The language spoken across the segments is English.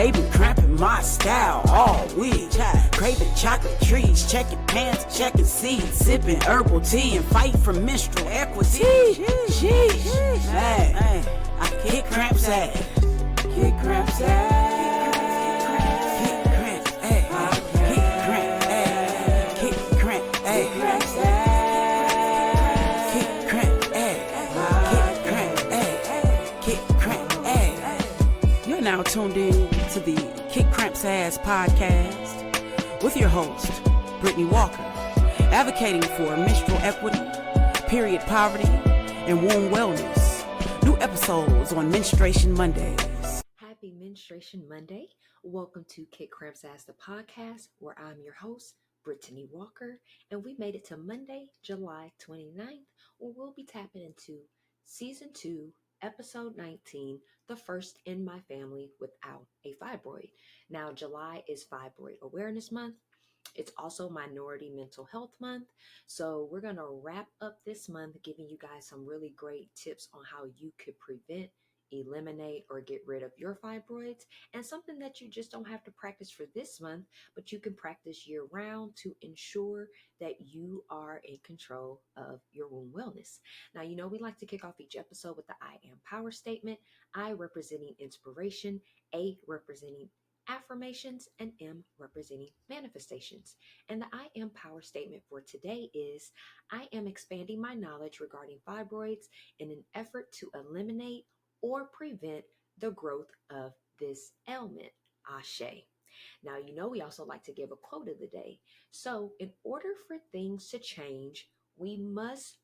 they been cramping my style all week. Craving chocolate treats, checking pants, checking seeds, sipping herbal tea, and fight for menstrual equity. Sheesh, man, I kick cramps ass. Kick cramps ass. Kick cramps ass. Kick cramps ass. Kick cramps ass. Kick cramps ass. Kick cramps ass. You're now tuned in to the Kick Cramps Ass podcast with your host, Brittany Walker, advocating for menstrual equity, period poverty, and womb wellness. New episodes on Menstruation Mondays. Happy Menstruation Monday. Welcome to Kick Cramps Ass the podcast, where I'm your host, Brittany Walker, and we made it to Monday, July 29th, where we'll be tapping into Season 2, Episode 19, the first in my family without a fibroid. Now, July is Fibroid Awareness Month. It's also Minority Mental Health Month. So we're going to wrap up this month giving you guys some really great tips on how you could prevent, eliminate, or get rid of your fibroids, and something that you just don't have to practice for this month, but you can practice year round to ensure that you are in control of your womb wellness. Now, you know, we like to kick off each episode with the I am power statement. I representing inspiration, A representing affirmations, and M representing manifestations. And the I am power statement for today is, I am expanding my knowledge regarding fibroids in an effort to eliminate or prevent the growth of this ailment. Ashe. Now, you know, we also like to give a quote of the day. So in order for things to change, we must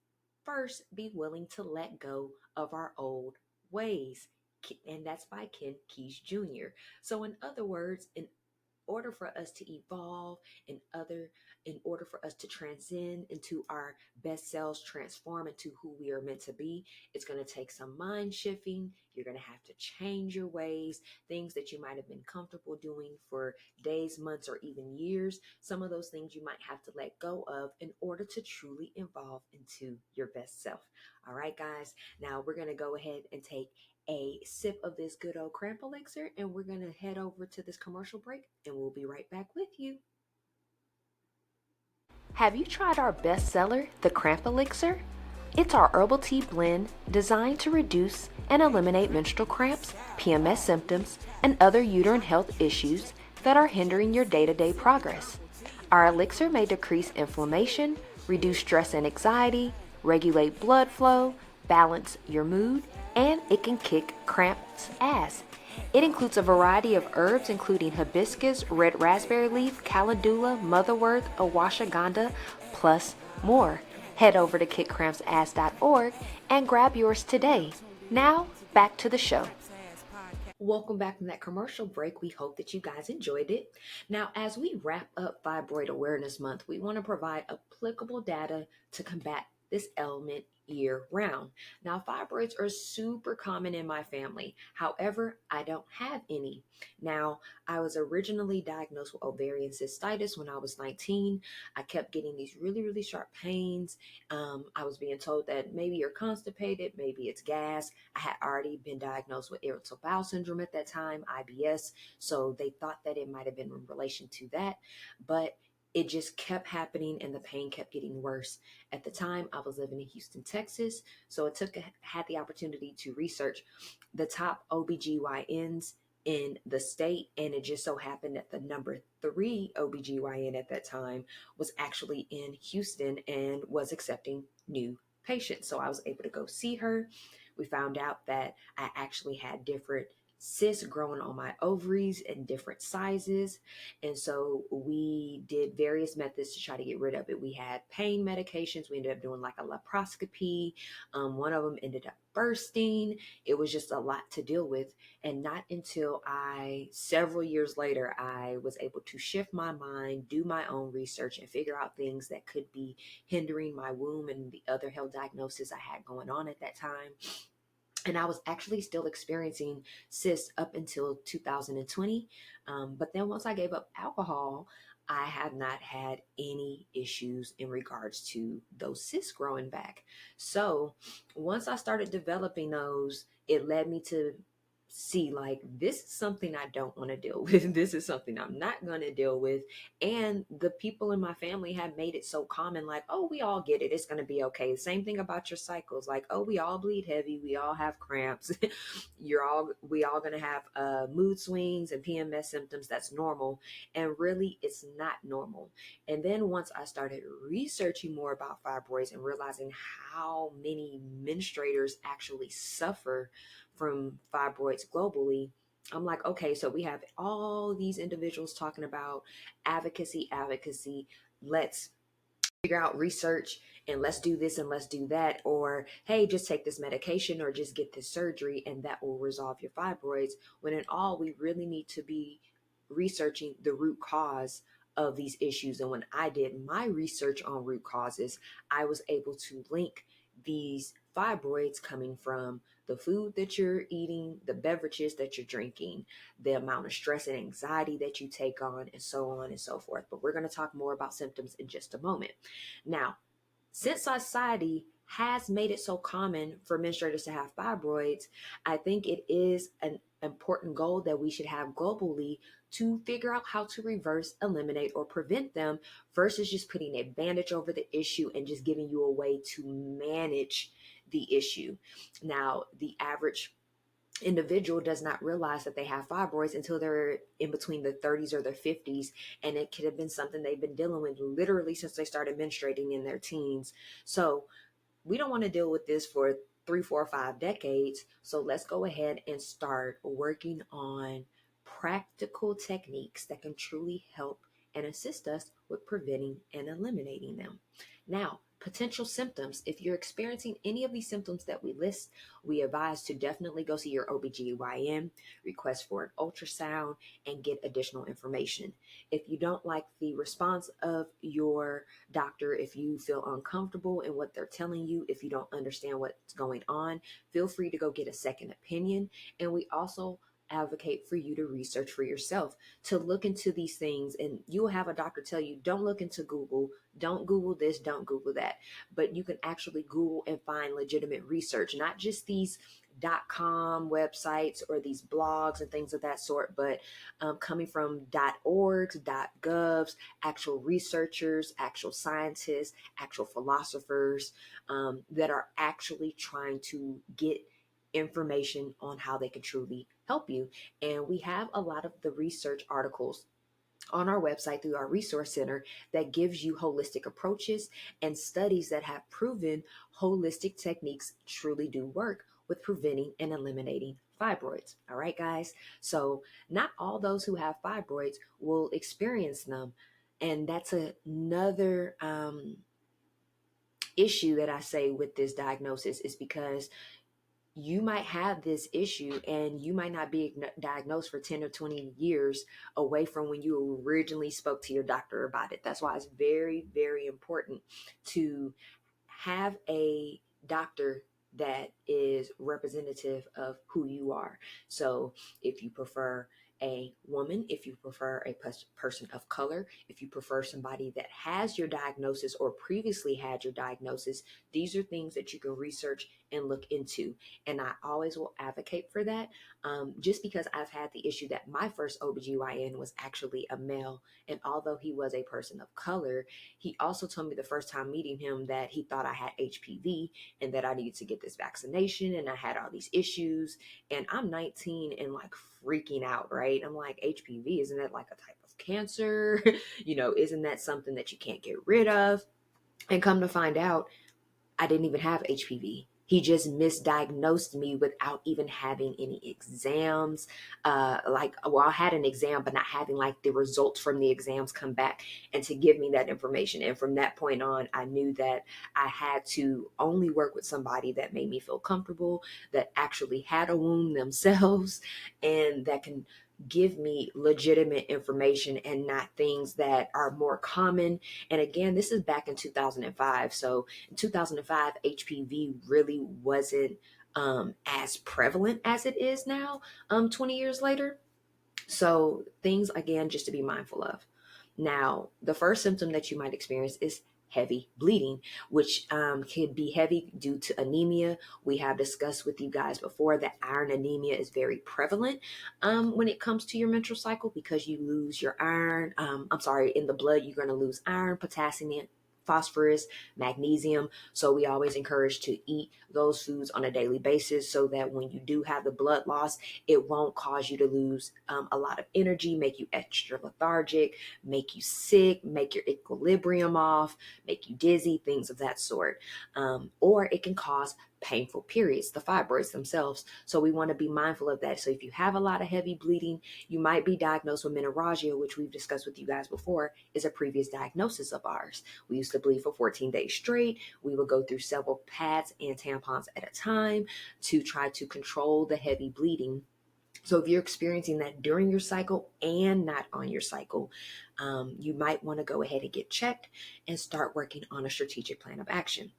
first be willing to let go of our old ways. And that's by Ken Keyes Jr. So in other words, in order for us to evolve, in order for us to transcend into our best selves, transform into who we are meant to be, it's going to take some mind shifting. You're going to have to change your ways, things that you might have been comfortable doing for days, months, or even years. Some of those things you might have to let go of in order to truly evolve into your best self. All right, guys. Now we're going to go ahead and take a sip of this good old cramp elixir, and we're going to head over to this commercial break, and we'll be right back with you. Have you tried our bestseller, the cramp elixir? It's our herbal tea blend designed to reduce and eliminate menstrual cramps, PMS symptoms, and other uterine health issues that are hindering your day-to-day progress. Our elixir may decrease inflammation, reduce stress and anxiety, regulate blood flow, balance your mood, and it can kick cramps ass. It includes a variety of herbs including hibiscus, red raspberry leaf, calendula, motherwort, ashwagandha, plus more. Head over to kickcrampsass.org and grab yours today. Now, back to the show. Welcome back from that commercial break. We hope that you guys enjoyed it. Now, as we wrap up Fibroid Awareness Month, we want to provide applicable data to combat this ailment year round. Now, fibroids are super common in my family. However, I don't have any. Now, I was originally diagnosed with ovarian cystitis when I was 19. I kept getting these really, really sharp pains. I was being told that maybe you're constipated, maybe it's gas. I had already been diagnosed with irritable bowel syndrome at that time, IBS. So they thought that it might have been in relation to that. But it just kept happening and the pain kept getting worse. At the time, I was living in Houston, Texas. So had the opportunity to research the top OBGYNs in the state. And it just so happened that the number 3 OBGYN at that time was actually in Houston and was accepting new patients. So I was able to go see her. We found out that I actually had different cysts growing on my ovaries in different sizes. And so we did various methods to try to get rid of it. We had pain medications. We ended up doing like a laparoscopy. One of them ended up bursting. It was just a lot to deal with. And not until several years later, I was able to shift my mind, do my own research, and figure out things that could be hindering my womb and the other health diagnoses I had going on at that time. And I was actually still experiencing cysts up until 2020. But then once I gave up alcohol, I have not had any issues in regards to those cysts growing back. So once I started developing those, it led me to see, like, this is something I don't want to deal with. This is something I'm not going to deal with. And the people in my family have made it so common, like, oh, we all get it. It's going to be okay. The same thing about your cycles. Like, oh, we all bleed heavy. We all have cramps. We all going to have mood swings and PMS symptoms. That's normal. And really, it's not normal. And then once I started researching more about fibroids and realizing how many menstruators actually suffer from fibroids globally, I'm like, okay, so we have all these individuals talking about advocacy. Let's figure out research and let's do this and let's do that. Or, hey, just take this medication or just get this surgery and that will resolve your fibroids. When in all, we really need to be researching the root cause of these issues. And when I did my research on root causes, I was able to link these fibroids coming from the food that you're eating, the beverages that you're drinking, the amount of stress and anxiety that you take on, and so on and so forth. But we're going to talk more about symptoms in just a moment. Now, since society has made it so common for menstruators to have fibroids, I think it is an important goal that we should have globally to figure out how to reverse, eliminate, or prevent them versus just putting a bandage over the issue and just giving you a way to manage the issue. Now, the average individual does not realize that they have fibroids until they're in between the 30s or their 50s, and it could have been something they've been dealing with literally since they started menstruating in their teens. So we don't want to deal with this for 3, 4, 5 decades. So let's go ahead and start working on practical techniques that can truly help and assist us with preventing and eliminating them. Now, potential symptoms. If you're experiencing any of these symptoms that we list, we advise to definitely go see your OBGYN, request for an ultrasound, and get additional information. If you don't like the response of your doctor, if you feel uncomfortable in what they're telling you, if you don't understand what's going on, feel free to go get a second opinion. And we also advocate for you to research for yourself, to look into these things. And you'll have a doctor tell you, don't look into Google, don't Google this, don't Google that. But you can actually Google and find legitimate research, not just these .com websites or these blogs and things of that sort, but coming from .orgs, .govs, actual researchers, actual scientists, actual philosophers that are actually trying to get information on how they can truly help you. And we have a lot of the research articles on our website through our resource center that gives you holistic approaches and studies that have proven holistic techniques truly do work with preventing and eliminating fibroids. All right, guys. So not all those who have fibroids will experience them. And that's another issue that I say with this diagnosis, is because you might have this issue and you might not be diagnosed for 10 or 20 years away from when you originally spoke to your doctor about it. That's why it's very, very important to have a doctor that is representative of who you are. So if you prefer a woman, if you prefer a person of color, if you prefer somebody that has your diagnosis or previously had your diagnosis, these are things that you can research and look into. And I always will advocate for that, just because I've had the issue that my first OBGYN was actually a male. And although he was a person of color, he also told me the first time meeting him that he thought I had HPV and that I needed to get this vaccination and I had all these issues. And I'm 19 and like freaking out, right? I'm like, HPV, isn't that like a type of cancer? Isn't that something that you can't get rid of? And come to find out, I didn't even have HPV. He just misdiagnosed me without even having any exams. I had an exam, but not having like the results from the exams come back and to give me that information. And from that point on, I knew that I had to only work with somebody that made me feel comfortable, that actually had a wound themselves, and that can give me legitimate information and not things that are more common. And again, this is back in 2005. So in 2005, HPV really wasn't as prevalent as it is now, 20 years later. So things, again, just to be mindful of. Now, the first symptom that you might experience is heavy bleeding, which could be heavy due to anemia. We have discussed with you guys before that iron anemia is very prevalent when it comes to your menstrual cycle, because you lose your iron. In the blood, you're going to lose iron, potassium, phosphorus, magnesium. So we always encourage to eat those foods on a daily basis so that when you do have the blood loss, it won't cause you to lose a lot of energy, make you extra lethargic, make you sick, make your equilibrium off, make you dizzy, things of that sort. Or it can cause painful periods, the fibroids themselves. So we want to be mindful of that. So if you have a lot of heavy bleeding, you might be diagnosed with menorrhagia, which we've discussed with you guys before, is a previous diagnosis of ours. We used to bleed for 14 days straight. We would go through several pads and tampons at a time to try to control the heavy bleeding. So if you're experiencing that during your cycle and not on your cycle, you might want to go ahead and get checked and start working on a strategic plan of action.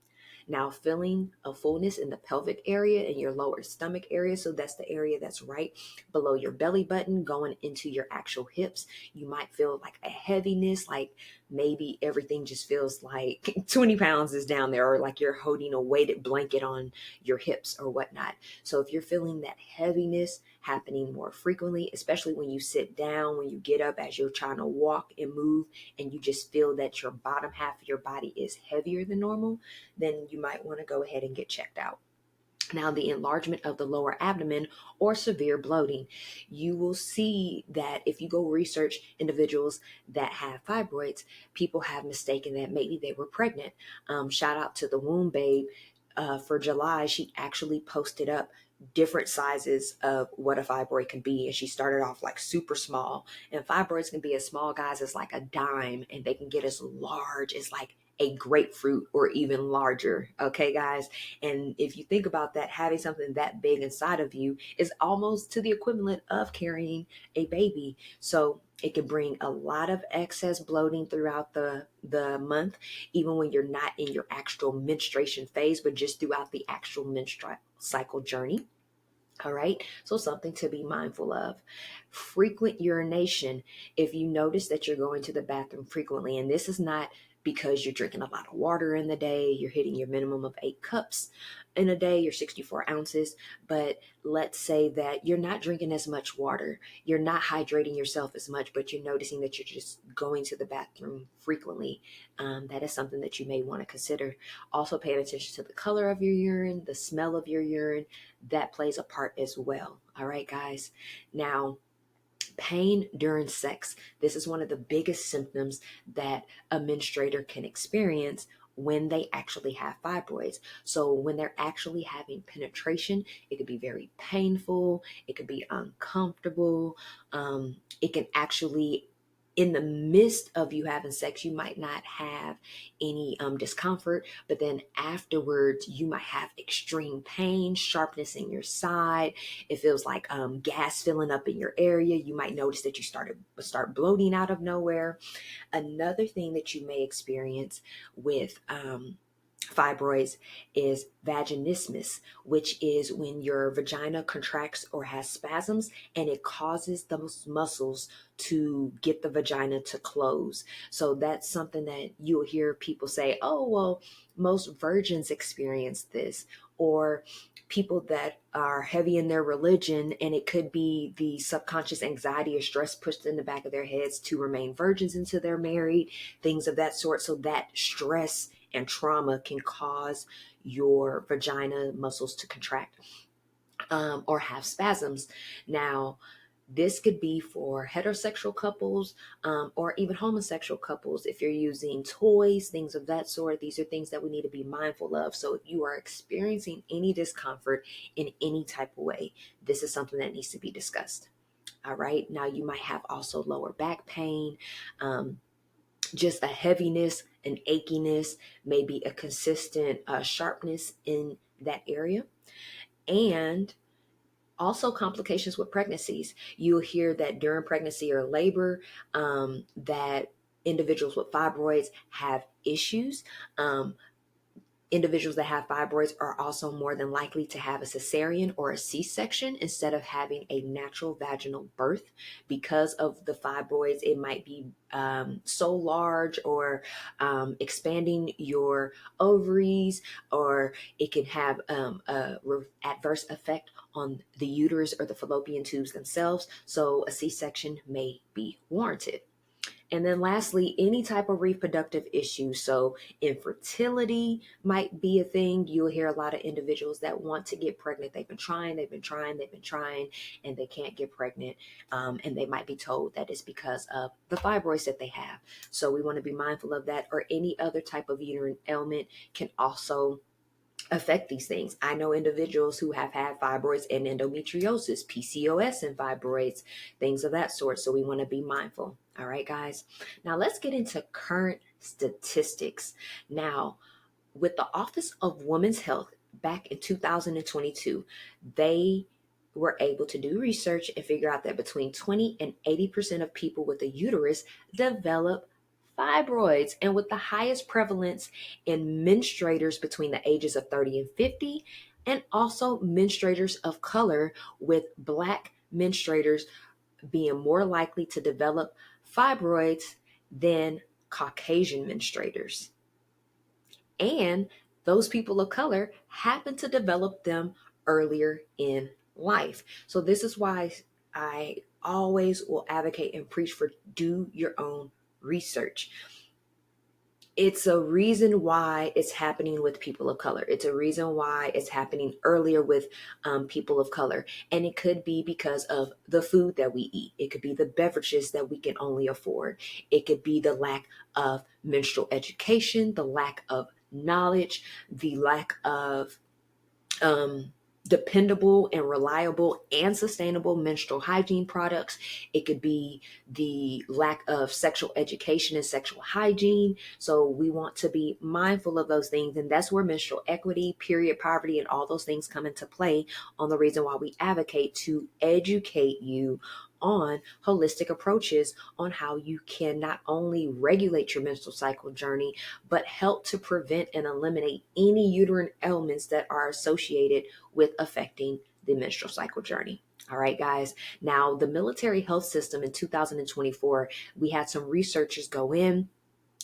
Now, feeling a fullness in the pelvic area and your lower stomach area, so that's the area that's right below your belly button going into your actual hips. You might feel like a heaviness, like maybe everything just feels like 20 pounds is down there, or like you're holding a weighted blanket on your hips or whatnot. So if you're feeling that heaviness happening more frequently, especially when you sit down, when you get up, as you're trying to walk and move, and you just feel that your bottom half of your body is heavier than normal, then you might want to go ahead and get checked out. Now, the enlargement of the lower abdomen or severe bloating, you will see that if you go research individuals that have fibroids, people have mistaken that maybe they were pregnant. Shout out to the Womb Babe. For July, she actually posted up different sizes of what a fibroid can be, and she started off like super small, and fibroids can be as small, guys, as like a dime, and they can get as large as like a grapefruit or even larger. Okay, guys. And if you think about that, having something that big inside of you is almost to the equivalent of carrying a baby. So it can bring a lot of excess bloating throughout the month, even when you're not in your actual menstruation phase, but just throughout the actual menstrual cycle journey. All right, so something to be mindful of. Frequent urination. If you notice that you're going to the bathroom frequently, and this is not because you're drinking a lot of water in the day, you're hitting your minimum of 8 cups in a day, you're 64 ounces, but let's say that you're not drinking as much water, you're not hydrating yourself as much, but you're noticing that you're just going to the bathroom frequently. That is something that you may want to consider. Also, paying attention to the color of your urine, the smell of your urine, that plays a part as well. All right, guys. Now, pain during sex. This is one of the biggest symptoms that a menstruator can experience when they actually have fibroids. So when they're actually having penetration, it could be very painful. It could be uncomfortable. It can actually, in the midst of you having sex, you might not have any discomfort, but then afterwards you might have extreme pain, sharpness in your side. It feels like gas filling up in your area. You might notice that you start bloating out of nowhere. Another thing that you may experience with fibroids is vaginismus, which is when your vagina contracts or has spasms, and it causes those muscles to get the vagina to close. So that's something that you'll hear people say, oh, well, most virgins experience this, or people that are heavy in their religion, and it could be the subconscious anxiety or stress pushed in the back of their heads to remain virgins until they're married, things of that sort. So that stress and trauma can cause your vagina muscles to contract or have spasms. Now, this could be for heterosexual couples or even homosexual couples. If you're using toys, things of that sort, these are things that we need to be mindful of. So if you are experiencing any discomfort in any type of way, this is something that needs to be discussed. All right. Now, you might have also lower back pain, just a heaviness, an achiness, maybe a consistent sharpness in that area. And also complications with pregnancies. You'll hear that during pregnancy or labor, that individuals with fibroids have issues. Individuals that have fibroids are also more than likely to have a cesarean or a C-section instead of having a natural vaginal birth. Because of the fibroids, it might be so large or expanding your ovaries, or it can have a adverse effect on the uterus or the fallopian tubes themselves. So a C-section may be warranted. And then lastly, any type of reproductive issue. So infertility might be a thing. You'll hear a lot of individuals that want to get pregnant. They've been trying, and they can't get pregnant. And they might be told that it's because of the fibroids that they have. So we want to be mindful of that, or any other type of uterine ailment can also affect these things. I know individuals who have had fibroids and endometriosis, PCOS and fibroids, things of that sort. So we want to be mindful. All right, guys. Now let's get into current statistics. Now, with the Office of Women's Health back in 2022, they were able to do research and figure out that between 20 and 80% of people with a uterus develop fibroids, and with the highest prevalence in menstruators between the ages of 30 and 50, and also menstruators of color, with Black menstruators being more likely to develop fibroids than Caucasian menstruators. And those people of color happen to develop them earlier in life. So this is why I always will advocate and preach for do your own research. It's a reason why it's happening with people of color. It's a reason why it's happening earlier with people of color. And it could be because of the food that we eat. It could be the beverages that we can only afford. It could be the lack of menstrual education, the lack of knowledge, the lack of dependable and reliable and sustainable menstrual hygiene products. It could be the lack of sexual education and sexual hygiene. So we want to be mindful of those things. And that's where menstrual equity, period poverty, and all those things come into play, on the reason why we advocate to educate you on holistic approaches on how you can not only regulate your menstrual cycle journey, but help to prevent and eliminate any uterine ailments that are associated with affecting the menstrual cycle journey. All right, guys. Now, the military health system in 2024, we had some researchers go in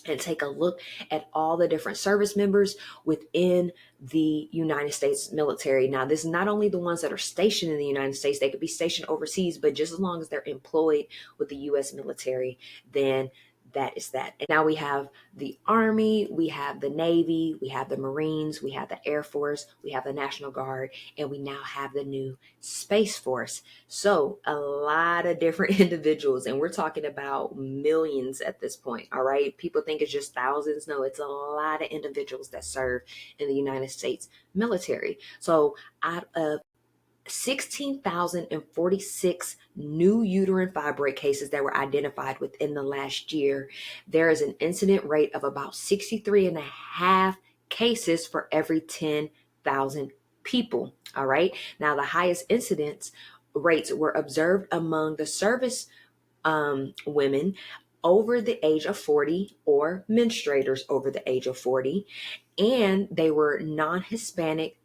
and take a look at all the different service members within the United States military. Now, this is not only the ones that are stationed in the United States, they could be stationed overseas, but just as long as they're employed with the U.S. military, then that is that. And now we have the Army, we have the Navy, we have the Marines, we have the Air Force, we have the National Guard, and we now have the new Space Force. So a lot of different individuals, and we're talking about millions at this point. All right. People think it's just thousands. No, it's a lot of individuals that serve in the United States military. So out of 16,046 new uterine fibroid cases that were identified within the last year, there is an incident rate of about 63.5 cases for every 10,000 people. All right. Now, the highest incidence rates were observed among the service women over the age of 40, or menstruators over the age of 40, and they were non-Hispanic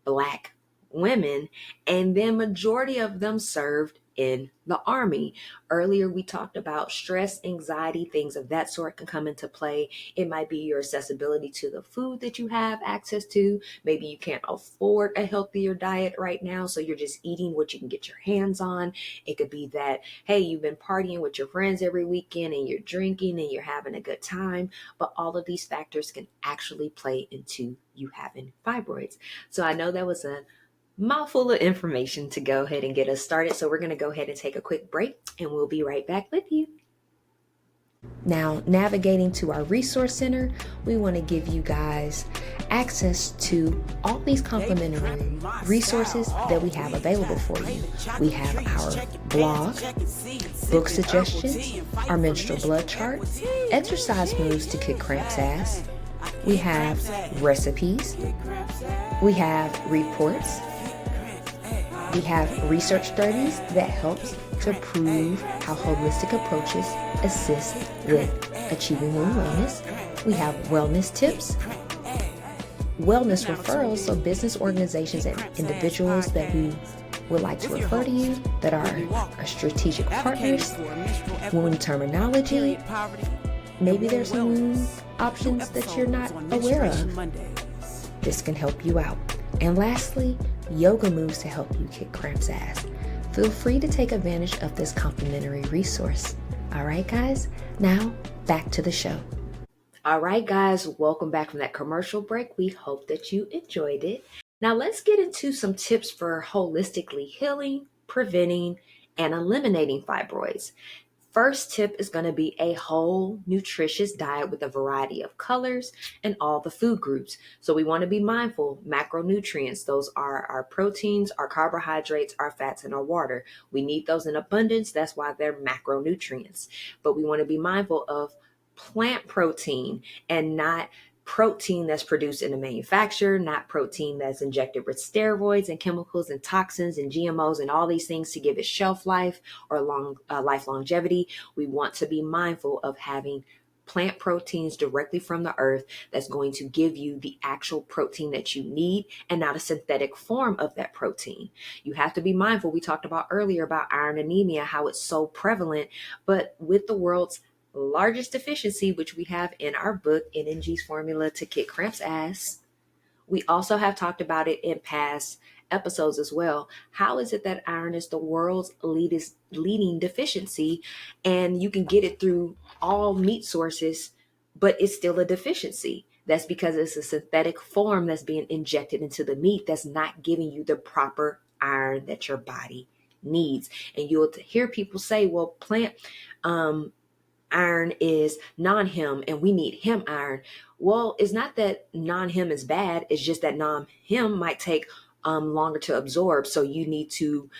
Black women, and then majority of them served in the Army. Earlier, we talked about stress, anxiety, things of that sort can come into play. It might be your accessibility to the food that you have access to. Maybe you can't afford a healthier diet right now, so you're just eating what you can get your hands on. It could be that, hey, you've been partying with your friends every weekend and you're drinking and you're having a good time, but all of these factors can actually play into you having fibroids. So I know that was a mouthful of information to go ahead and get us started. So we're going to go ahead and take a quick break, and we'll be right back with you. Now, navigating to our resource center, we want to give you guys access to all these complimentary resources that we have available for you. We have our blog, book suggestions, our menstrual blood chart, exercise moves to kick cramps ass. We have recipes. We have reports. We have research studies that helps to prove how holistic approaches assist with achieving wound wellness. We have wellness tips. wellness referrals, so business organizations and individuals that we would like to refer to you that are our strategic partners. Wound terminology, maybe there's some wound options that you're not aware of. This can help you out. And lastly, yoga moves to help you kick cramps ass. Feel free to take advantage of this complimentary resource. All right, guys, now back to the show. All right, guys, welcome back from that commercial break. We hope that you enjoyed it. Now let's get into some tips for holistically healing, preventing, and eliminating fibroids. First tip is going to be a whole nutritious diet with a variety of colors and all the food groups. So we want to be mindful, macronutrients, those are our proteins, our carbohydrates, our fats, and our water. We need those in abundance. That's why they're macronutrients. But we want to be mindful of plant protein and not protein that's produced in a manufacturer, not protein that's injected with steroids and chemicals and toxins and GMOs and all these things to give it shelf life or life longevity. We want to be mindful of having plant proteins directly from the earth that's going to give you the actual protein that you need and not a synthetic form of that protein. You have to be mindful. We talked about earlier about iron anemia, how it's so prevalent, but with the world's largest deficiency, which we have in our book, NNG's Formula to Kick Cramps Ass. We also have talked about it in past episodes as well. How is it that iron is the world's leading deficiency and you can get it through all meat sources, but it's still a deficiency? That's because it's a synthetic form that's being injected into the meat that's not giving you the proper iron that your body needs. And you'll hear people say, well, plant iron is non-hem and we need hem iron. Well, it's not that non-hem is bad. It's just that non-hem might take longer to absorb. So you need to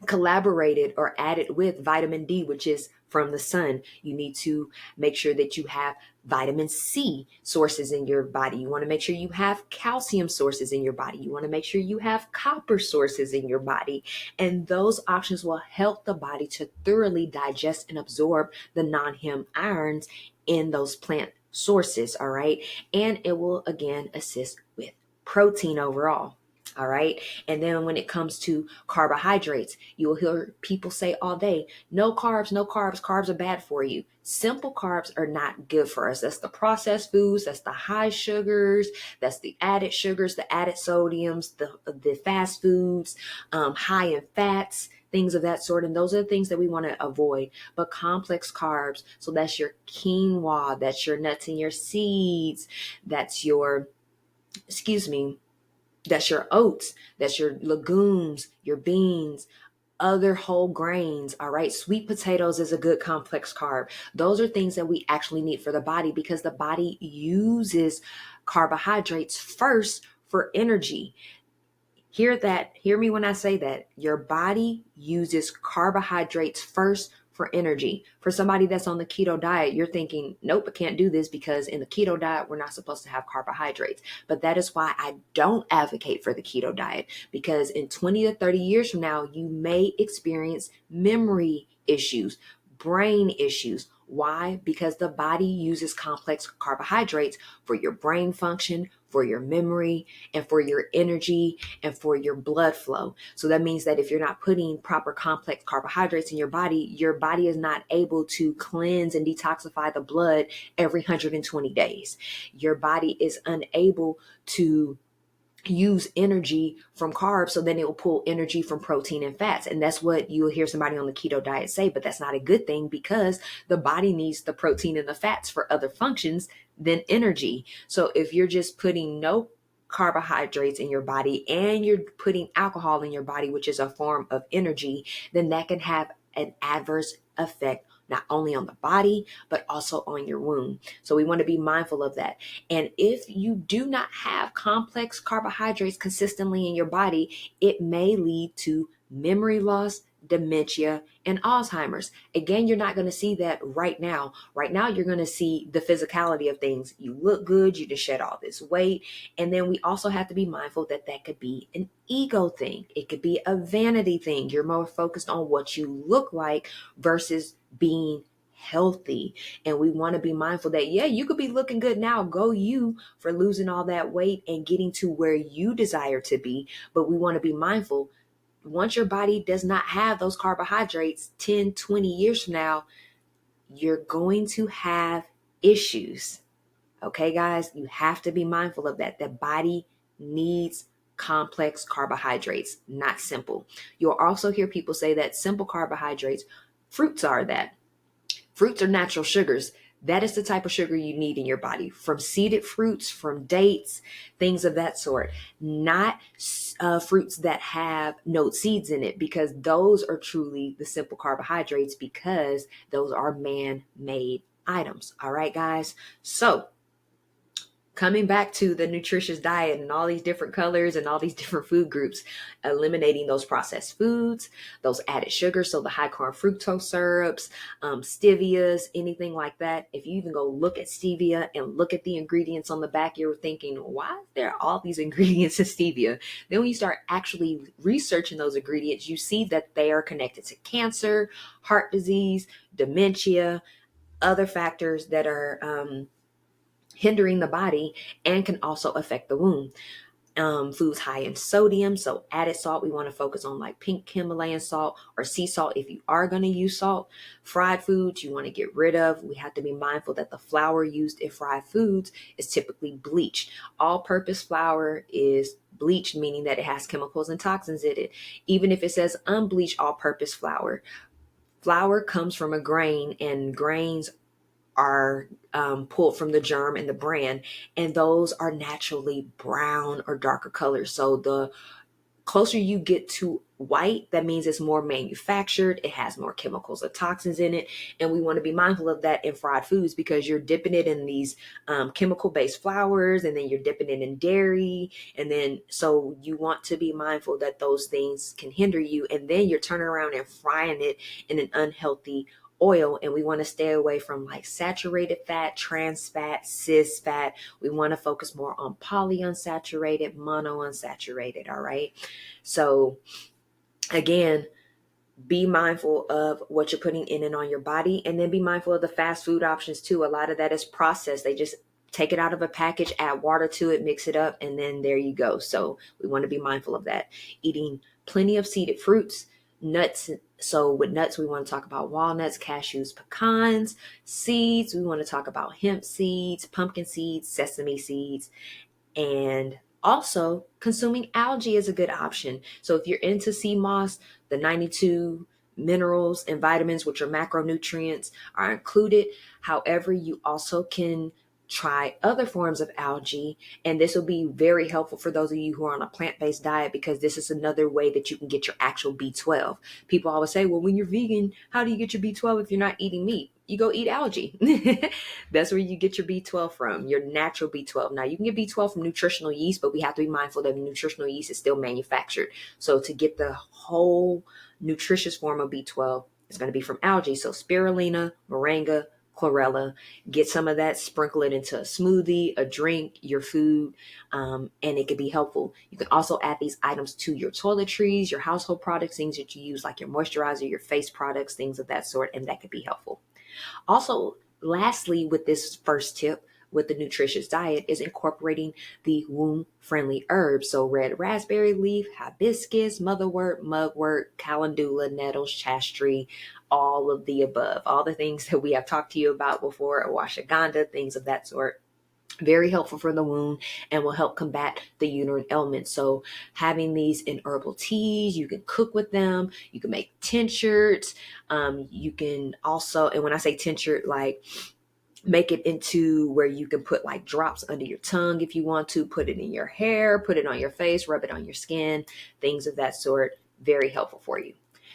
collaborate it or add it with vitamin D, which is from the sun. You need to make sure that you have vitamin C sources in your body. You want to make sure you have calcium sources in your body. You want to make sure you have copper sources in your body. And those options will help the body to thoroughly digest and absorb the non-hem irons in those plant sources, all right? And it will, again, assist with protein overall. All right. And then when it comes to carbohydrates, you'll hear people say all day, no carbs, no carbs. Carbs are bad for you. Simple carbs are not good for us. That's the processed foods. That's the high sugars. That's the added sugars, the added sodiums, the fast foods, high in fats, things of that sort. And those are the things that we want to avoid. But complex carbs, so that's your quinoa, that's your nuts and your seeds, that's your, that's your oats, that's your legumes, your beans, other whole grains, all right? Sweet potatoes is a good complex carb. Those are things that we actually need for the body because the body uses carbohydrates first for energy. Hear me when I say that. Your body uses carbohydrates first for energy. For somebody that's on the keto diet, you're thinking, nope, I can't do this because in the keto diet, we're not supposed to have carbohydrates. But that is why I don't advocate for the keto diet, because in 20 to 30 years from now, you may experience memory issues, brain issues. Why? Because the body uses complex carbohydrates for your brain function, for your memory, and for your energy, and for your blood flow. So that means that if you're not putting proper complex carbohydrates in your body is not able to cleanse and detoxify the blood every 120 days. Your body is unable to use energy from carbs, so then it will pull energy from protein and fats. And that's what you'll hear somebody on the keto diet say, but that's not a good thing because the body needs the protein and the fats for other functions than energy. So if you're just putting no carbohydrates in your body and you're putting alcohol in your body, which is a form of energy, then that can have an adverse effect not only on the body, but also on your womb. So we want to be mindful of that. And if you do not have complex carbohydrates consistently in your body, it may lead to memory loss, dementia, and Alzheimer's. Again, you're not going to see that right now. Right now, you're going to see the physicality of things. You look good, you just shed all this weight. And then we also have to be mindful that that could be an ego thing. It could be a vanity thing. You're more focused on what you look like versus being healthy. And we want to be mindful that, yeah, you could be looking good now. Go you for losing all that weight and getting to where you desire to be. But we want to be mindful. Once your body does not have those carbohydrates 10, 20 years from now, you're going to have issues. Okay, guys, you have to be mindful of that. The body needs complex carbohydrates, not simple. You'll also hear people say that simple carbohydrates, fruits are that. Fruits are natural sugars. That is the type of sugar you need in your body, from seeded fruits, from dates, things of that sort. Not fruits that have no seeds in it, because those are truly the simple carbohydrates, because those are man-made items. All right, guys. So coming back to the nutritious diet and all these different colors and all these different food groups, eliminating those processed foods, those added sugars, so the high carb fructose syrups, stevias, anything like that. If you even go look at stevia and look at the ingredients on the back, you're thinking, why is there all these ingredients in stevia? Then when you start actually researching those ingredients, you see that they are connected to cancer, heart disease, dementia, other factors that are hindering the body and can also affect the womb. Foods high in sodium, so added salt, we want to focus on like pink Himalayan salt or sea salt if you are going to use salt. Fried foods you want to get rid of. We have to be mindful that the flour used in fried foods is typically bleached. All-purpose flour is bleached, meaning that it has chemicals and toxins in it. Even if it says unbleached all-purpose flour, flour comes from a grain, and grains are pulled from the germ and the bran, and those are naturally brown or darker colors. So the closer you get to white, that means it's more manufactured, it has more chemicals or toxins in it, and we want to be mindful of that in fried foods, because you're dipping it in these chemical-based flours, and then you're dipping it in dairy, and then so you want to be mindful that those things can hinder you, and then you're turning around and frying it in an unhealthy oil. And we want to stay away from like saturated fat, trans fat, cis fat. We want to focus more on polyunsaturated, monounsaturated. All right. So again, be mindful of what you're putting in and on your body, and then be mindful of the fast food options too. A lot of that is processed. They just take it out of a package, add water to it, mix it up, and then there you go. So we want to be mindful of that. Eating plenty of seeded fruits, nuts. So with nuts, we want to talk about walnuts, cashews, pecans. Seeds, we want to talk about hemp seeds, pumpkin seeds, sesame seeds, and also consuming algae is a good option. So if you're into sea moss, the 92 minerals and vitamins, which are macronutrients, are included. However, you also can try other forms of algae, and this will be very helpful for those of you who are on a plant-based diet, because this is another way that you can get your actual B12. People always say, well, when you're vegan, how do you get your B12 if you're not eating meat? You go eat algae. That's where you get your B12 from, your natural B12. Now, you can get B12 from nutritional yeast, but we have to be mindful that nutritional yeast is still manufactured. So to get the whole nutritious form of B12, it's going to be from algae. So spirulina, moringa, chlorella, get some of that, sprinkle it into a smoothie, a drink, your food, and it can be helpful. You can also add these items to your toiletries, your household products, things that you use like your moisturizer, your face products, things of that sort, and that could be helpful. Also, lastly, with this first tip with the nutritious diet is incorporating the womb-friendly herbs. So red raspberry leaf, hibiscus, motherwort, mugwort, calendula, nettles, chaste, all of the above, all the things that we have talked to you about before, ashwagandha, things of that sort. Very helpful for the womb and will help combat the uterine ailments. So having these in herbal teas, you can cook with them. You can make tinctures. You can also, and when I say tincture, like make it into where you can put like drops under your tongue if you want to, put it in your hair, put it on your face, rub it on your skin, things of that sort. Very helpful for you.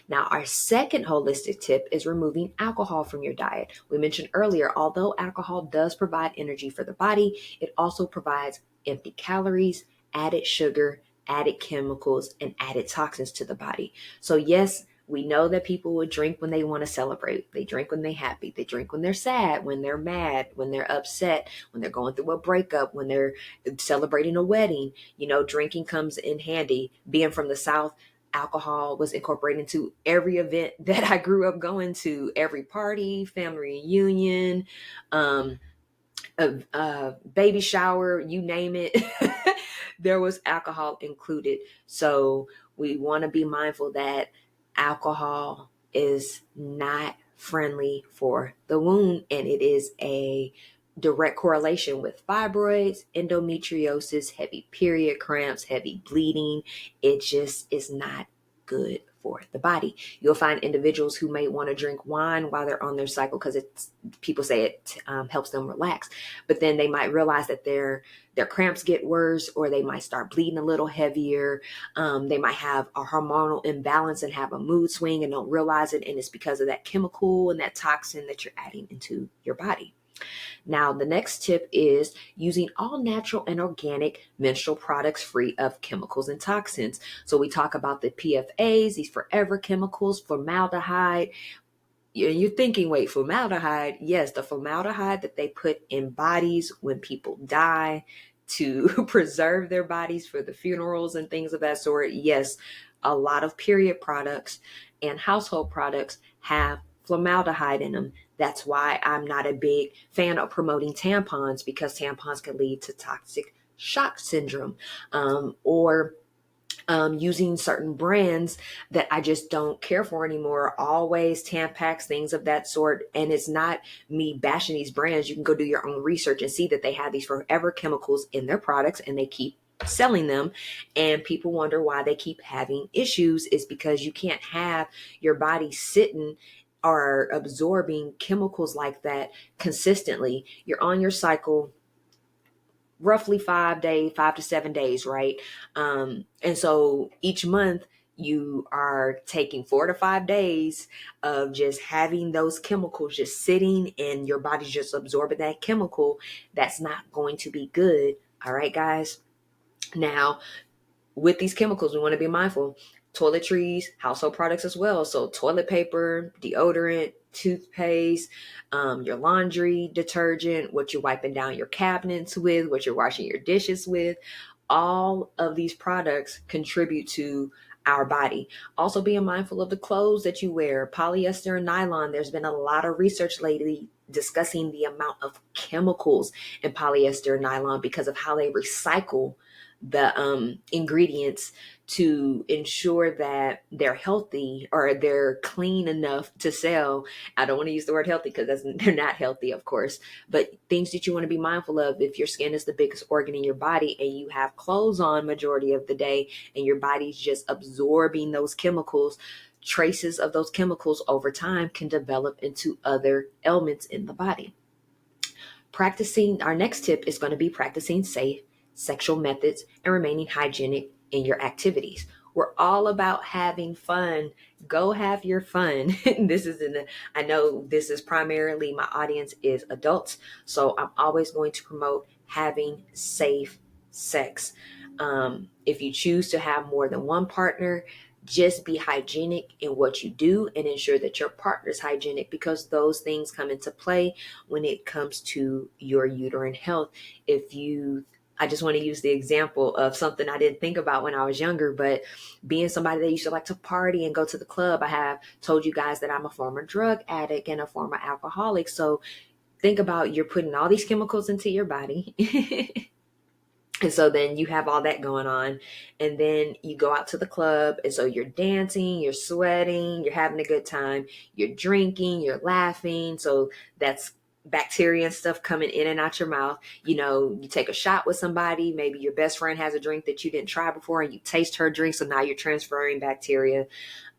Now, our second holistic tip is removing alcohol from your diet. We mentioned earlier, although alcohol does provide energy for the body, it also provides empty calories, added sugar, added chemicals, and added toxins to the body. So yes, we know that people will drink when they want to celebrate. They drink when they're happy. They drink when they're sad, when they're mad, when they're upset, when they're going through a breakup, when they're celebrating a wedding. You know, drinking comes in handy. Being from the South, alcohol was incorporated into every event that I grew up going to, every party, family reunion, a baby shower, you name it. There was alcohol included. So we want to be mindful that alcohol is not friendly for the womb, and it is a direct correlation with fibroids, endometriosis, heavy period cramps, heavy bleeding. It just is not good for the body. You'll find individuals who may want to drink wine while they're on their cycle because people say it helps them relax, but then they might realize that their cramps get worse, or they might start bleeding a little heavier. They might have a hormonal imbalance and have a mood swing and don't realize it, and it's because of that chemical and that toxin that you're adding into your body. Now, the next tip is using all natural and organic menstrual products free of chemicals and toxins. So we talk about the PFAs, these forever chemicals, formaldehyde. You're thinking, wait, formaldehyde? Yes, the formaldehyde that they put in bodies when people die to preserve their bodies for the funerals and things of that sort. Yes, a lot of period products and household products have formaldehyde in them. That's why I'm not a big fan of promoting tampons, because tampons can lead to toxic shock syndrome, or using certain brands that I just don't care for anymore. Always Tampax, things of that sort. And it's not me bashing these brands. You can go do your own research and see that they have these forever chemicals in their products and they keep selling them. And people wonder why they keep having issues. Is because you can't have your body sitting or absorbing chemicals like that consistently. You're on your cycle roughly 5 to 7 days, right? And so each month you are taking 4 to 5 days of just having those chemicals just sitting, and your body's just absorbing that chemical. That's not going to be good. All right, guys. Now, with these chemicals, we want to be mindful. Toiletries, household products as well. So toilet paper, deodorant, toothpaste, your laundry detergent, what you're wiping down your cabinets with, what you're washing your dishes with. All of these products contribute to our body. Also being mindful of the clothes that you wear, polyester and nylon. There's been a lot of research lately discussing the amount of chemicals in polyester and nylon because of how they recycle the ingredients to ensure that they're healthy or they're clean enough to sell. I don't want to use the word healthy because they're not healthy, of course, but things that you want to be mindful of. If your skin is the biggest organ in your body and you have clothes on majority of the day and your body's just absorbing those chemicals, traces of those chemicals over time can develop into other ailments in the body. Our next tip is going to be practicing safe sexual methods and remaining hygienic in your activities. We're all about having fun. Go have your fun. I know this is primarily, my audience is adults, so I'm always going to promote having safe sex. If you choose to have more than one partner, just be hygienic in what you do and ensure that your partner is hygienic, because those things come into play when it comes to your uterine health. I just want to use the example of something I didn't think about when I was younger, but being somebody that used to like to party and go to the club, I have told you guys that I'm a former drug addict and a former alcoholic. So think about, you're putting all these chemicals into your body. And so then you have all that going on, and then you go out to the club. And so you're dancing, you're sweating, you're having a good time, you're drinking, you're laughing. So that's bacteria and stuff coming in and out your mouth. You take a shot with somebody, maybe your best friend has a drink that you didn't try before and you taste her drink. So now you're transferring bacteria.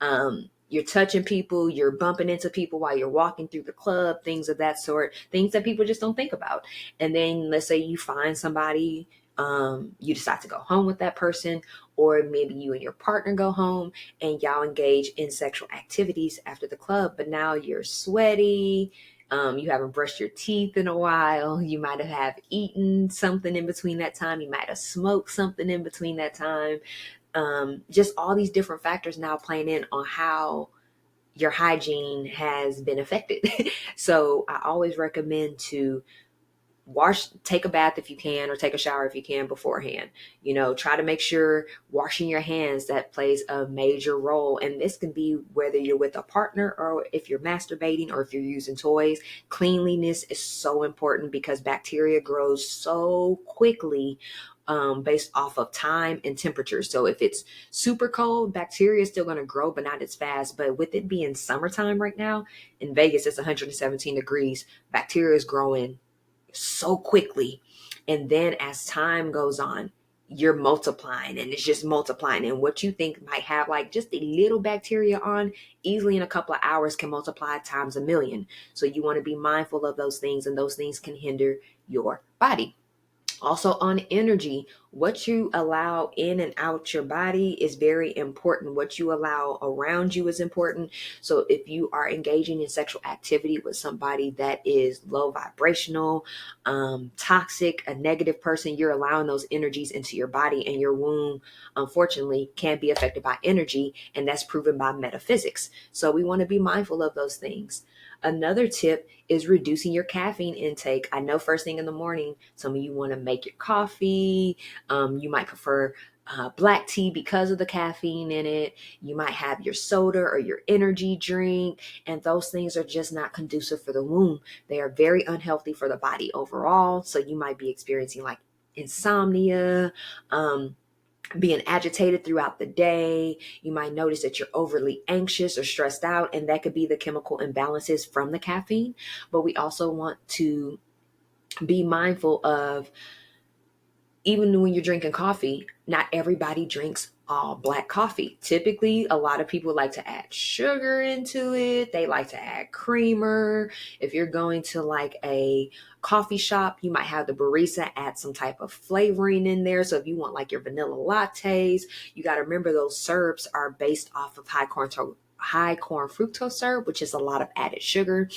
You're touching people, you're bumping into people while you're walking through the club, things of that sort, things that people just don't think about. And then let's say you find somebody, you decide to go home with that person, or maybe you and your partner go home and y'all engage in sexual activities after the club, but now you're sweaty. You haven't brushed your teeth in a while. You might have eaten something in between that time. You might have smoked something in between that time. Just all these different factors now playing in on how your hygiene has been affected. So I always recommend to take a bath if you can, or take a shower if you can beforehand. Try to make sure washing your hands, that plays a major role. And this can be whether you're with a partner or if you're masturbating or if you're using toys. Cleanliness is so important because bacteria grows so quickly based off of time and temperature. So if it's super cold, bacteria is still going to grow, but not as fast. But with it being summertime right now, in Vegas, it's 117 degrees. Bacteria is growing so quickly. And then as time goes on, you're multiplying, and it's just multiplying. And what you think might have like just a little bacteria on, easily in a couple of hours can multiply times a million. So you want to be mindful of those things, and those things can hinder your body. Also on energy, what you allow in and out your body is very important. What you allow around you is important. So if you are engaging in sexual activity with somebody that is low vibrational, toxic, a negative person, you're allowing those energies into your body, and your womb, unfortunately, can be affected by energy, and that's proven by metaphysics. So we want to be mindful of those things. Another tip is reducing your caffeine intake. I know first thing in the morning, some of you want to make your coffee. You might prefer black tea because of the caffeine in it. You might have your soda or your energy drink, and those things are just not conducive for the womb. They are very unhealthy for the body overall. So you might be experiencing like insomnia, being agitated throughout the day. You might notice that you're overly anxious or stressed out, and that could be the chemical imbalances from the caffeine. But we also want to be mindful of, even when you're drinking coffee, not everybody drinks all black coffee. Typically, a lot of people like to add sugar into it. They like to add creamer. If you're going to like a coffee shop, you might have the barista add some type of flavoring in there. So if you want like your vanilla lattes, you got to remember those syrups are based off of high corn fructose syrup, which is a lot of added sugar.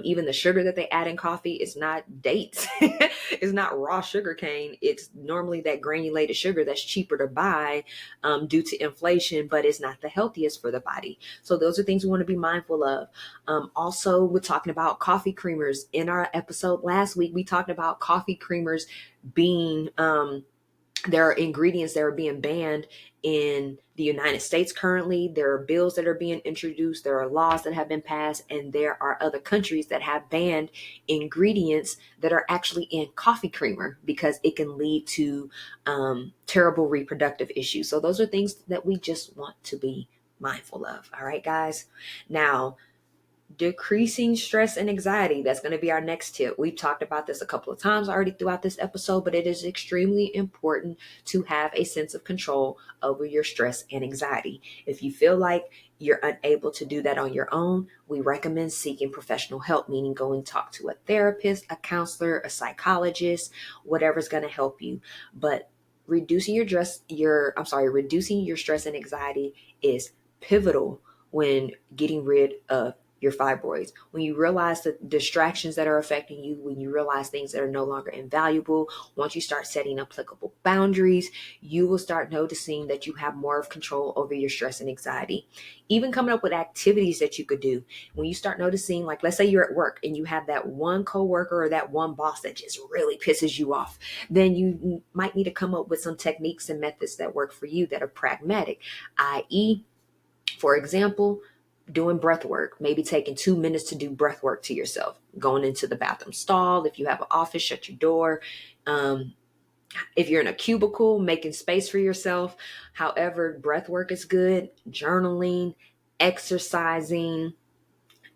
Even the sugar that they add in coffee is not dates. It's not raw sugar cane. It's normally that granulated sugar that's cheaper to buy due to inflation, but it's not the healthiest for the body. So those are things we want to be mindful of. Also, we're talking about coffee creamers. In our episode last week, we talked about coffee creamers being there are ingredients that are being banned in the United States currently. There are bills that are being introduced. There are laws that have been passed, and there are other countries that have banned ingredients that are actually in coffee creamer because it can lead to terrible reproductive issues. So those are things that we just want to be mindful of. All right, guys. Now, decreasing stress and anxiety. That's going to be our next tip. We've talked about this a couple of times already throughout this episode, but it is extremely important to have a sense of control over your stress and anxiety. If you feel like you're unable to do that on your own, we recommend seeking professional help, meaning going to talk to a therapist, a counselor, a psychologist, whatever's going to help you. But reducing your stress and anxiety is pivotal when getting rid of your fibroids. When you realize the distractions that are affecting you, when you realize things that are no longer invaluable, once you start setting applicable boundaries, you will start noticing that you have more of control over your stress and anxiety. Even coming up with activities that you could do. When you start noticing, like let's say you're at work and you have that one coworker or that one boss that just really pisses you off, then you might need to come up with some techniques and methods that work for you that are pragmatic, i.e., for example, doing breath work, maybe taking 2 minutes to do breath work to yourself, going into the bathroom stall. If you have an office, shut your door. If you're in a cubicle, making space for yourself. However, breath work is good. Journaling, exercising,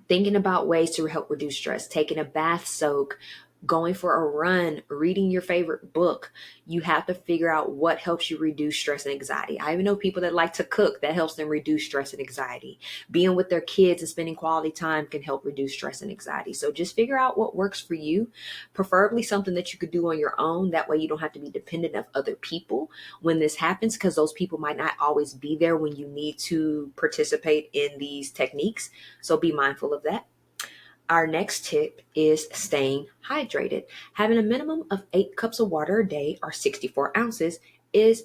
thinking about ways to help reduce stress, taking a bath soak, going for a run, reading your favorite book. You have to figure out what helps you reduce stress and anxiety. I even know people that like to cook. That helps them reduce stress and anxiety. Being with their kids and spending quality time can help reduce stress and anxiety. So just figure out what works for you, preferably something that you could do on your own. That way you don't have to be dependent of other people when this happens, because those people might not always be there when you need to participate in these techniques. So be mindful of that. Our next tip is staying hydrated. Having a minimum of 8 cups of water a day, or 64 ounces, is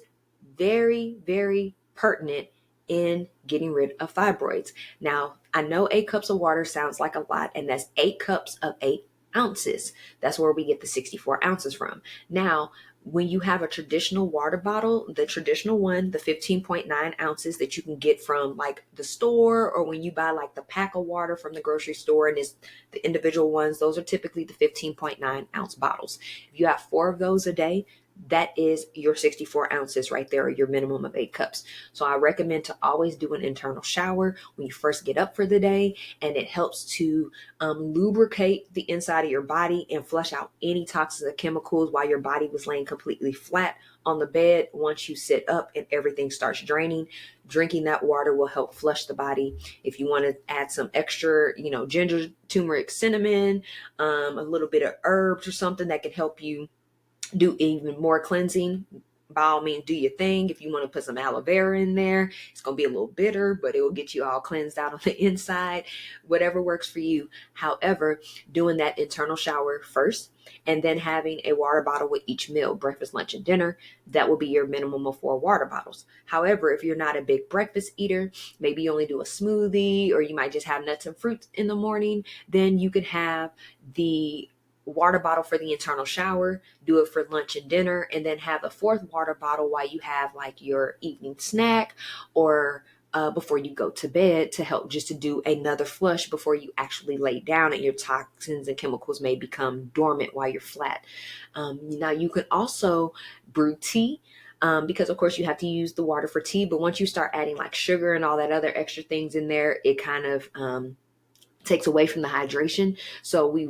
very, very pertinent in getting rid of fibroids. Now, I know 8 cups of water sounds like a lot, and that's 8 cups of 8 ounces. That's where we get the 64 ounces from. Now, when you have a traditional water bottle, the traditional one, the 15.9 ounces that you can get from like the store, or when you buy like the pack of water from the grocery store, and it's the individual ones, those are typically the 15.9 ounce bottles. If you have 4 of those a day, that is your 64 ounces right there, or your minimum of 8 cups. So I recommend to always do an internal shower when you first get up for the day, and it helps to lubricate the inside of your body and flush out any toxins or chemicals while your body was laying completely flat on the bed. Once you sit up and everything starts draining, drinking that water will help flush the body. If you want to add some extra, ginger, turmeric, cinnamon, a little bit of herbs or something that can help you do even more cleansing, by all means, do your thing. If you want to put some aloe vera in there, it's going to be a little bitter, but it will get you all cleansed out on the inside. Whatever works for you. However, doing that internal shower first, and then having a water bottle with each meal, breakfast, lunch, and dinner, that will be your minimum of 4 water bottles. However, if you're not a big breakfast eater, maybe you only do a smoothie, or you might just have nuts and fruits in the morning, then you could have the water bottle for the internal shower, do it for lunch and dinner, and then have a 4th water bottle while you have like your evening snack, or before you go to bed, to help just to do another flush before you actually lay down, and your toxins and chemicals may become dormant while you're flat. Now you can also brew tea, because of course you have to use the water for tea, but once you start adding like sugar and all that other extra things in there, it kind of takes away from the hydration. So we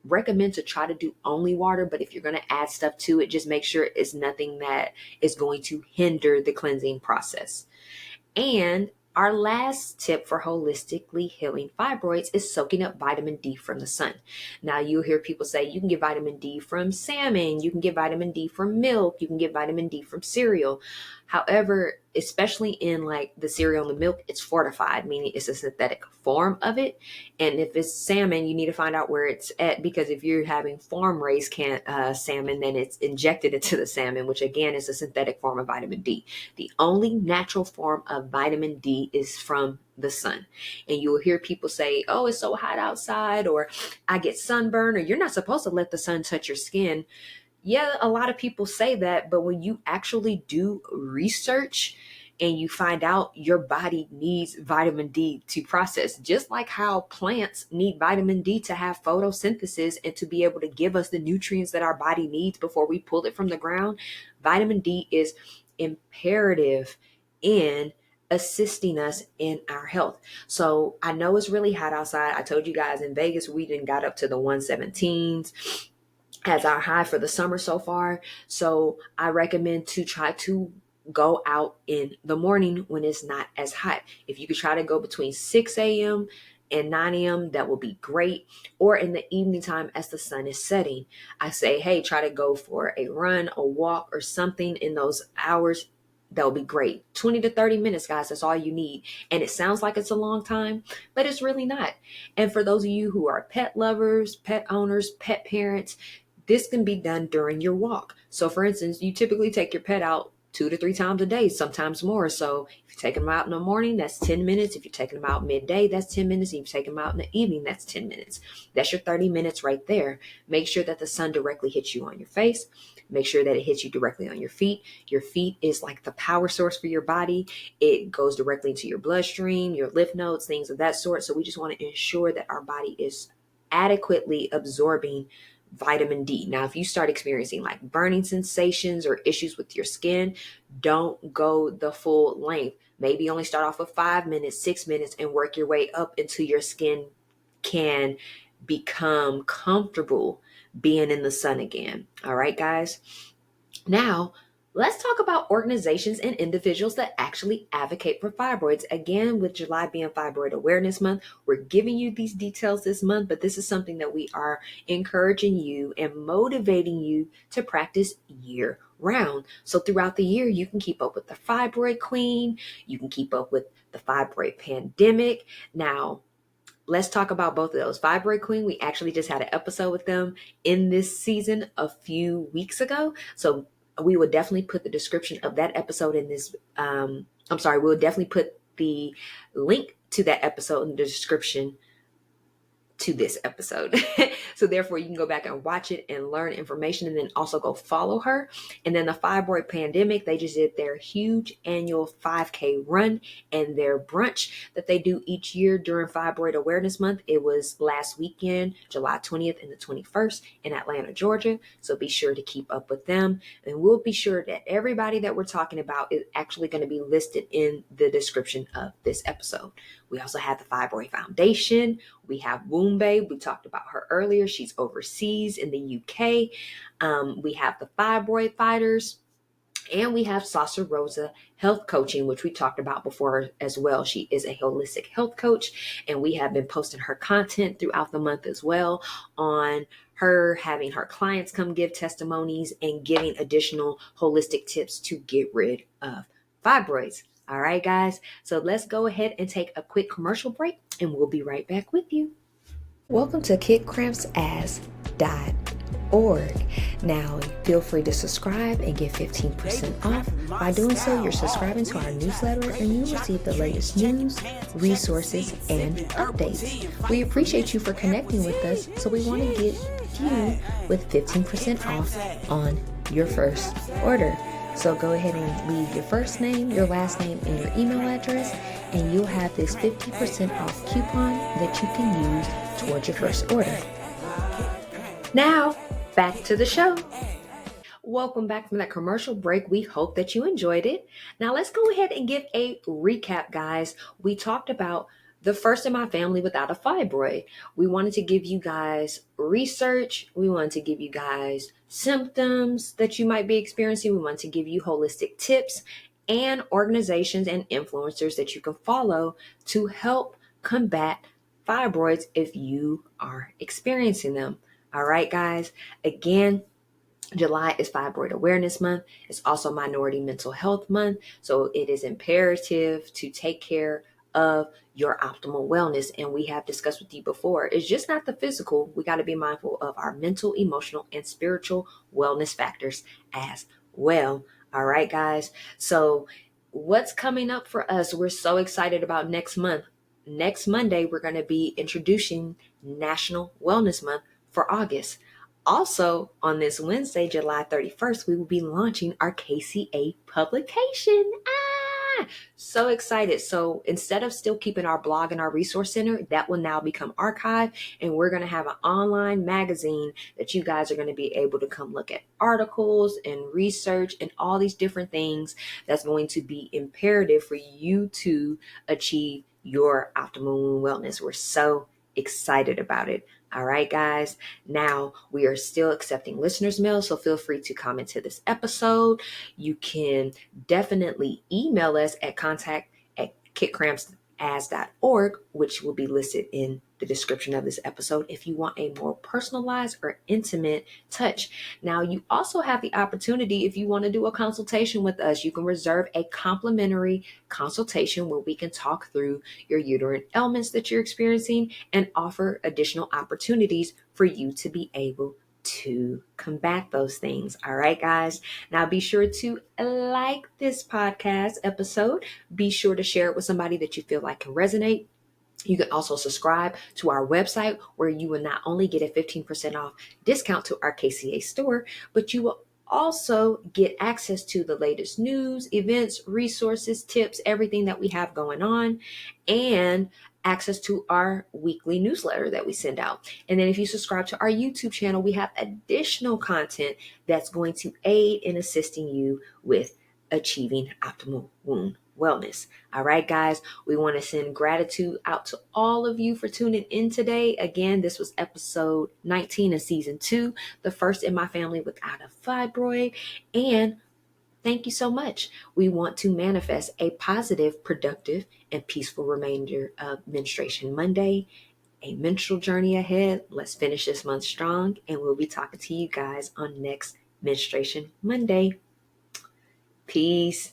recommend to try to do only water, but if you're going to add stuff to it, just make sure it's nothing that is going to hinder the cleansing process. And our last tip for holistically healing fibroids is soaking up vitamin D from the sun. Now, you'll hear people say you can get vitamin D from salmon, you can get vitamin D from milk, you can get vitamin D from cereal. However, especially in like the cereal and the milk, it's fortified, meaning it's a synthetic form of it. And if it's salmon, you need to find out where it's at, because if you're having farm raised salmon, then it's injected into the salmon, which again is a synthetic form of vitamin D. The only natural form of vitamin D is from the sun. And you will hear people say, oh, it's so hot outside, or I get sunburn, or you're not supposed to let the sun touch your skin. Yeah, a lot of people say that, but when you actually do research and you find out your body needs vitamin D to process, just like how plants need vitamin D to have photosynthesis and to be able to give us the nutrients that our body needs before we pull it from the ground, vitamin D is imperative in assisting us in our health. So I know it's really hot outside. I told you guys in Vegas, we didn't got up to the 117s as our high for the summer so far. So I recommend to try to go out in the morning when it's not as hot. If you could try to go between 6 a.m. and 9 a.m., that will be great. Or in the evening time as the sun is setting, I say, hey, try to go for a run, a walk, or something in those hours. That'll be great. 20 to 30 minutes, guys. That's all you need. And it sounds like it's a long time, but it's really not. And for those of you who are pet lovers, pet owners, pet parents, this can be done during your walk. So for instance, you typically take your pet out 2 to 3 times a day, sometimes more. So if you're taking them out in the morning, that's 10 minutes. If you're taking them out midday, that's 10 minutes. If you're taking them out in the evening, that's 10 minutes. That's your 30 minutes right there. Make sure that the sun directly hits you on your face. Make sure that it hits you directly on your feet. Your feet is like the power source for your body. It goes directly into your bloodstream, your lymph nodes, things of that sort. So we just want to ensure that our body is adequately absorbing vitamin D. Now, if you start experiencing like burning sensations or issues with your skin, don't go the full length. Maybe only start off with 5 minutes, 6 minutes, and work your way up until your skin can become comfortable being in the sun again. All right, guys. Now, let's talk about organizations and individuals that actually advocate for fibroids. Again, with July being Fibroid Awareness Month, we're giving you these details this month, but this is something that we are encouraging you and motivating you to practice year round. So throughout the year, you can keep up with the Fibroid Queen, you can keep up with the Fibroid Pandemic. Now, let's talk about both of those. Fibroid Queen, we actually just had an episode with them in this season a few weeks ago. So we will definitely put the description of that episode in this. We'll definitely put the link to that episode in the description to this episode. So therefore you can go back and watch it and learn information, and then also go follow her. And then the Fibroid Pandemic, they just did their huge annual 5K run and their brunch that they do each year during Fibroid Awareness Month. It was last weekend, July 20th and the 21st in Atlanta, Georgia. So be sure to keep up with them. And we'll be sure that everybody that we're talking about is actually going to be listed in the description of this episode. We also have the Fibroid Foundation. We have Woombe. We talked about her earlier. She's overseas in the UK. We have the Fibroid Fighters. And we have Sasa Rosa Health Coaching, which we talked about before as well. She is a holistic health coach, and we have been posting her content throughout the month as well on her having her clients come give testimonies and giving additional holistic tips to get rid of fibroids. All right, guys. So let's go ahead and take a quick commercial break, and we'll be right back with you. Welcome to KidCrampsAs.org. Now, feel free to subscribe and get 15% off. By doing so, you're subscribing to our newsletter and you receive the latest news, resources, and updates. We appreciate you for connecting with us, so we want to get you with 15% off on your first order. So go ahead and leave your first name, your last name, and your email address, and you'll have this 50% off coupon that you can use towards your first order. Now, back to the show. Welcome back from that commercial break. We hope that you enjoyed it. Now let's go ahead and give a recap, guys. We talked about the first in my family without a fibroid. We wanted to give you guys research. We wanted to give you guys symptoms that you might be experiencing. We want to give you holistic tips and organizations and influencers that you can follow to help combat fibroids if you are experiencing them. All right, guys. Again, July is Fibroid Awareness Month. It's also Minority Mental Health Month. So it is imperative to take care of your optimal wellness. And we have discussed with you before, it's just not the physical. We got to be mindful of our mental, emotional, and spiritual wellness factors as well. All right, guys. So what's coming up for us? We're so excited about next month. Next Monday, we're going to be introducing National Wellness Month for August. Also, on this Wednesday, July 31st, we will be launching our KCA publication. So excited. So instead of still keeping our blog and our resource center, that will now become archived, and we're going to have an online magazine that you guys are going to be able to come look at articles and research and all these different things that's going to be imperative for you to achieve your optimal wellness. We're so excited about it. All right, guys. Now, we are still accepting listeners' mail, so feel free to comment to this episode. You can definitely email us at contact@kitcrampsas.org, which will be listed in the description of this episode if you want a more personalized or intimate touch. Now, you also have the opportunity, if you want to do a consultation with us, you can reserve a complimentary consultation where we can talk through your uterine ailments that you're experiencing and offer additional opportunities for you to be able to combat those things. All right, guys. Now be sure to like this podcast episode. Be sure to share it with somebody that you feel like can resonate. You can also subscribe to our website where you will not only get a 15% off discount to our KCA store, but you will also get access to the latest news, events, resources, tips, everything that we have going on, and access to our weekly newsletter that we send out. And then if you subscribe to our YouTube channel, we have additional content that's going to aid in assisting you with achieving optimal womb wellness. All right, guys, we want to send gratitude out to all of you for tuning in today. Again, this was episode 19 of season 2, the first in my family without a fibroid. And thank you so much. We want to manifest a positive, productive, and peaceful remainder of Menstruation Monday, a menstrual journey ahead. Let's finish this month strong, and we'll be talking to you guys on next Menstruation Monday. Peace.